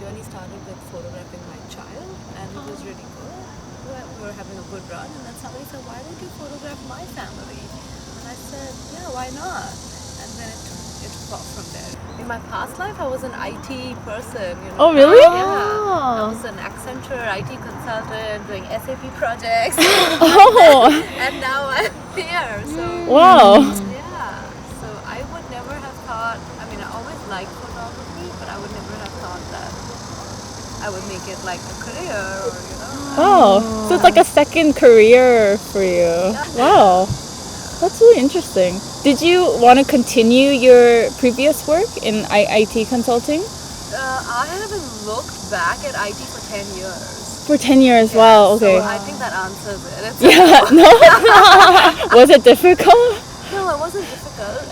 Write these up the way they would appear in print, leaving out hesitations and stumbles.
journey started with photographing my child, and it was really good. We were having a good run, and then somebody said, "Why don't you photograph my family?" And I said, "Yeah, why not?" And then it took off from there. In my past life, I was an IT person. You know? Oh, really? Yeah. I was an Accenture IT consultant doing SAP projects. Oh. And now I'm here. So Wow. yeah. So I would never have thought. I mean, I always liked photography, but I would never have thought that I would make it like a career, or Wow. So it's like a second career for you. Wow. That's really interesting. Did you want to continue your previous work in IT consulting? I haven't looked back at IT for 10 years. For 10 years, wow, okay. So I think that answers it. It's Yeah, no? Was it difficult? No, it wasn't difficult.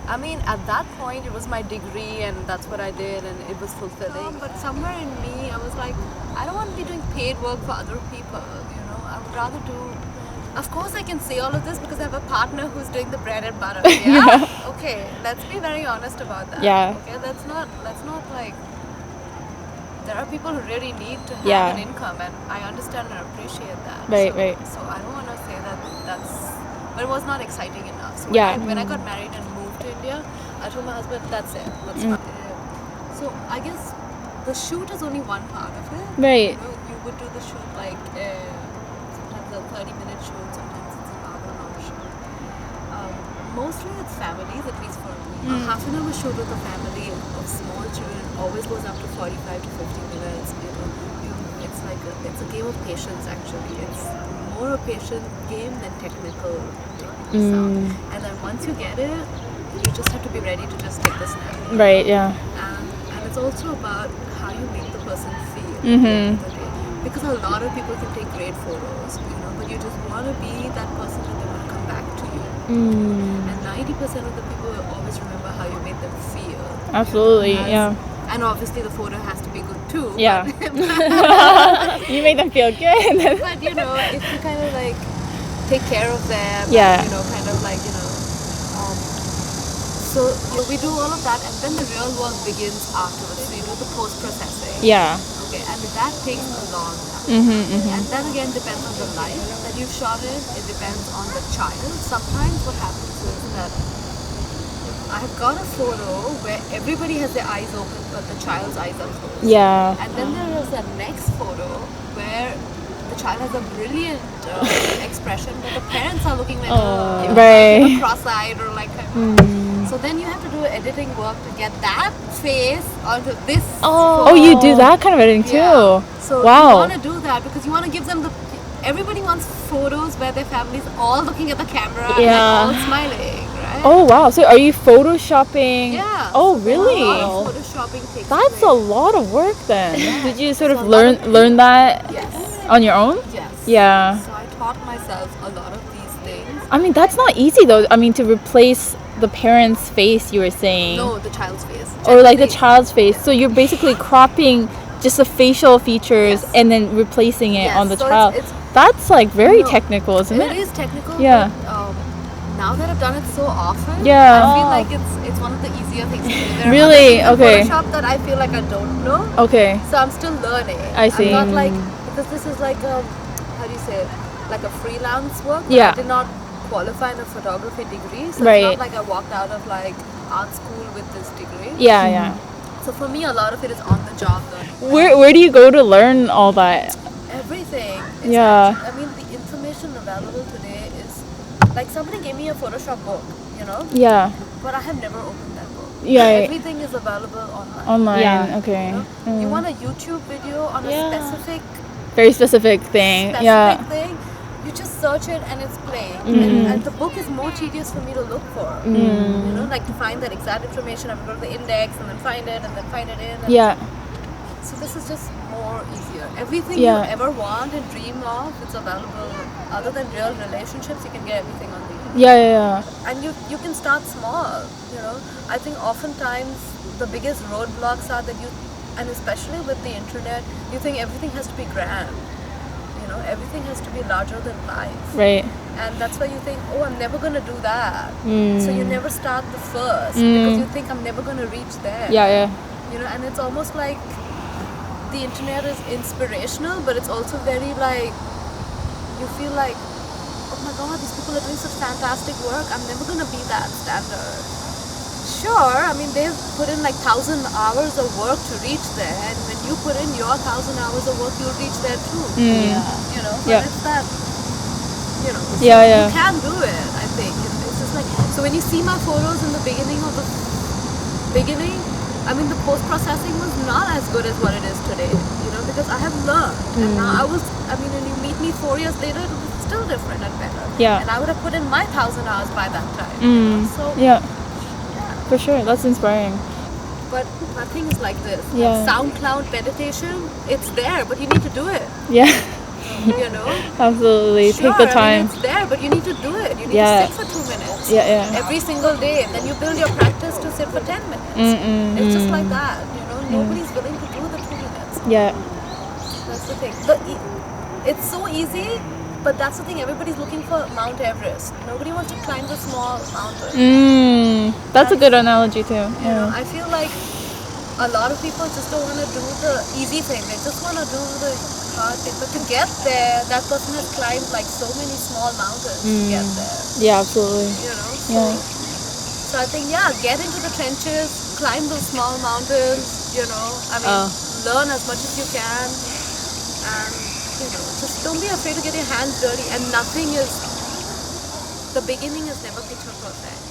I mean, at that point, it was my degree, and that's what I did, and it was fulfilling. But somewhere in me, I was like, I don't want to be doing paid work for other people. I would rather do. Of course, I can say all of this because I have a partner who's doing the bread and butter. Yeah. Okay, let's be very honest about that. Yeah. Okay, let's not like. There are people who really need to have an income, and I understand and appreciate that. Right. So I don't want to say that's, but it was not exciting enough. So when I got married and moved to India, I told my husband, that's it. Let's not. So I guess the shoot is only one part of it. Right. You would do the shoot like sometimes a 30-minute shoot, sometimes it's an hour-long shoot. Mostly it's families, at least for me. A half an hour shoot with a family of small children always goes up to 45 to 50 minutes. It's a game of patience actually. It's more a patient game than technical stuff. And then once you get it, you just have to be ready to just take the snap. Right, yeah. And it's also about how you make the person feel at the end of the day. Because a lot of people can take great photos, but you just want to be that person that they want to come back to you. And 90% of the people will always remember how you made them feel. Absolutely, yeah. And obviously the photo has to be good too. Yeah. You made them feel good. But if you kind of like take care of them, yeah. and, so we do all of that, and then the real work begins afterwards. So you do the post-processing. Yeah. Okay, and that takes a long time. And then again depends on the light that you've shot in. It depends on the child. Sometimes what happens is that I've got a photo where everybody has their eyes open, but the child's eyes are closed. Yeah. And then there is a next photo where the child has a brilliant expression, but the parents are looking like right. cross-eyed or like. So then you have to do editing work to get that face onto this. Oh, you do that kind of editing too. So wow. you want to do that because you want to give them everybody wants photos where their family's all looking at the camera and all smiling, right? Oh wow! So are you photoshopping? Yeah. Oh really? Photoshopping takes That's a lot of work then. Yeah. Did you sort of learn that on your own? Yes. Yeah. So I taught myself a lot of these things. I mean that's not easy though. I mean to replace the parent's face, you were saying. No, the child's face. Or like the child's face. So you're basically cropping just the facial features and then replacing it on the child. That's like very technical, isn't it? It is technical. Yeah. But, now that I've done it so often, Yeah. I feel like it's one of the easier things to do. There Really? are Okay. Photoshop that I feel like I don't know. Okay. So I'm still learning. I see. I'm not like, because this is like a, how do you say it? Like a freelance work. Yeah. I did not qualify in a photography degree. So Right. it's not like I walked out of like art school with this degree. Yeah. So for me, a lot of it is on the job learning. Where do you go to learn all that? Everything. Yeah. I mean, the information available today is like somebody gave me a Photoshop book, Yeah. but I have never opened that book. Yeah. Everything is available online. Online. Yeah. Okay. You want a YouTube video on a specific Very specific thing. thing, you just search it and it's playing. And the book is more tedious for me to look for. Like to find that exact information, I have to go to the index and then find it and then find it in. So this is just more easier. Everything you ever want and dream of, it's available. Other than real relationships, you can get everything on the internet. Yeah. And you can start small. I think oftentimes the biggest roadblocks are that and especially with the internet, you think everything has to be grand. Everything has to be larger than life. Right. And that's why you think, oh, I'm never going to do that. So you never start the first because you think I'm never going to reach there. Yeah. You know, and it's almost like the internet is inspirational, but it's also very like, you feel like, oh my god, these people are doing such fantastic work. I'm never gonna be that standard. Sure, I mean, they've put in like 1,000 hours of work to reach there, and when you put in your 1,000 hours of work, you'll reach there too. Yeah. You know, but Yeah. it's that, you know, so Yeah, yeah. you can do it, I think. It's just like, so when you see my photos in the beginning, I mean, the post-processing was not as good as what it is today, you know, because I have learned. And now when you meet me 4 years later, it was still different and better. Yeah. And I would have put in my 1,000 hours by that time. You know? So, Yeah. For sure. That's inspiring. but my thing is like this. Yeah. Like SoundCloud meditation, it's there, but you need to do it. Yeah. You know? Absolutely. Sure, Take the I time. mean, it's there, but you need to do it. You need Yeah. to sit for 2 minutes. Yeah. Every single day. And then you build your practice to sit for 10 minutes. It's just like that. You know, nobody's willing to do the 2 minutes. Yeah. That's the thing. It's so easy, but that's the thing. Everybody's looking for Mount Everest. Nobody wants to climb the small mountain. That's a good analogy too. You know, Yeah. I feel like a lot of people just don't want to do the easy thing. They just want to do the hard thing. But to get there, that person has climbed like so many small mountains to get there. Yeah, absolutely. You know? Yeah. So I think, get into the trenches, climb those small mountains, you know. I mean, learn as much as you can. And, you know, just don't be afraid to get your hands dirty. And the beginning is never picture perfect.